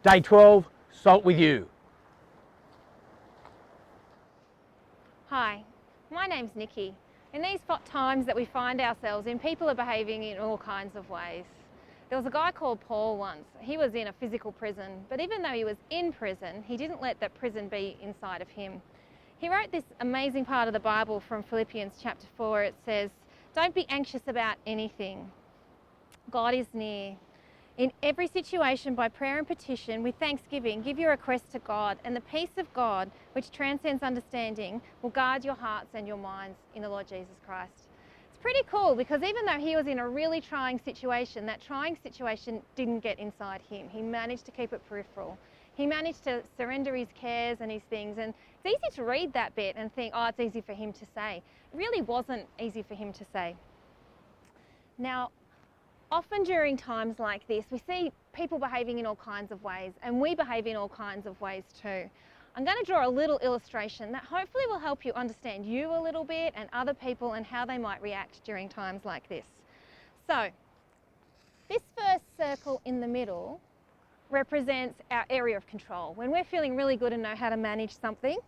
Day 12, Salt with You. Hi, my name's Nikki. In these times that we find ourselves in, people are behaving in all kinds of ways. There was a guy called Paul once. He was in a physical prison, but even though he was in prison, he didn't let that prison be inside of him. He wrote this amazing part of the Bible from Philippians chapter 4. It says, "Don't be anxious about anything. God is near. In every situation, by prayer and petition, with thanksgiving, give your requests to God, and the peace of God, which transcends understanding, will guard your hearts and your minds in the Lord Jesus Christ." It's pretty cool because even though he was in a really trying situation, that trying situation didn't get inside him. He managed to keep it peripheral. He managed to surrender his cares and his things. And it's easy to read that bit and think, oh, it's easy for him to say. It really wasn't easy for him to say. Now, often during times like this, we see people behaving in all kinds of ways, and we behave in all kinds of ways too. I'm going to draw a little illustration that hopefully will help you understand you a little bit and other people and how they might react during times like this. So, this first circle in the middle represents our area of control. When we're feeling really good and know how to manage something,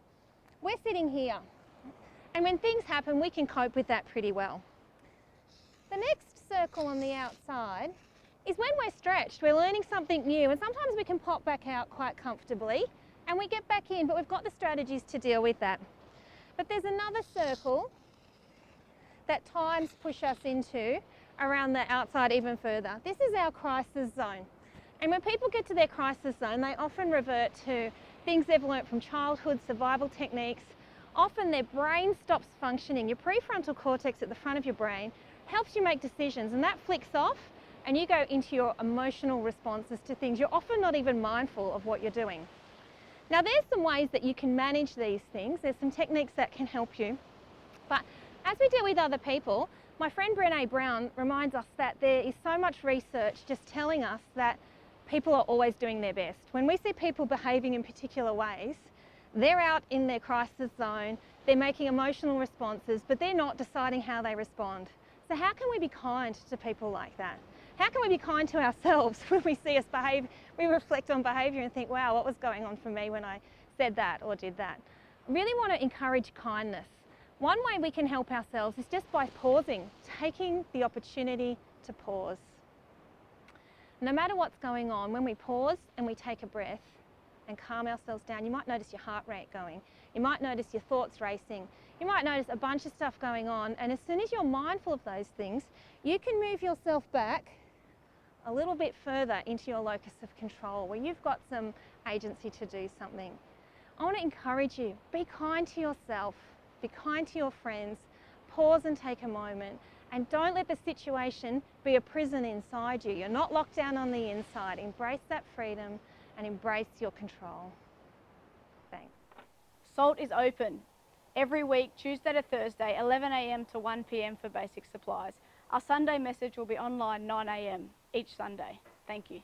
we're sitting here. And when things happen, we can cope with that pretty well. The next circle on the outside is when we're stretched, we're learning something new, and sometimes we can pop back out quite comfortably and we get back in, but we've got the strategies to deal with that. But there's another circle that times push us into around the outside even further. This is our crisis zone. And when people get to their crisis zone, they often revert to things they've learnt from childhood, survival techniques. Often their brain stops functioning. Your prefrontal cortex at the front of your brain helps you make decisions, and that flicks off and you go into your emotional responses to things. You're often not even mindful of what you're doing. Now, there's some ways that you can manage these things. There's some techniques that can help you. But as we deal with other people, my friend Brené Brown reminds us that there is so much research just telling us that people are always doing their best. When we see people behaving in particular ways, they're out in their crisis zone, they're making emotional responses, but they're not deciding how they respond. So how can we be kind to people like that? How can we be kind to ourselves when we see us behave? We reflect on behaviour and think, wow, what was going on for me when I said that or did that? I really want to encourage kindness. One way we can help ourselves is just by pausing, taking the opportunity to pause. No matter what's going on, when we pause and we take a breath and calm ourselves down, you might notice your heart rate going. You might notice your thoughts racing. You might notice a bunch of stuff going on, and as soon as you're mindful of those things, you can move yourself back a little bit further into your locus of control where you've got some agency to do something. I want to encourage you, be kind to yourself, be kind to your friends, pause and take a moment, and don't let the situation be a prison inside you. You're not locked down on the inside. Embrace that freedom and embrace your control. Thanks. Salt is open every week, Tuesday to Thursday, 11 a.m. to 1 p.m. for basic supplies. Our Sunday message will be online 9 a.m. each Sunday. Thank you.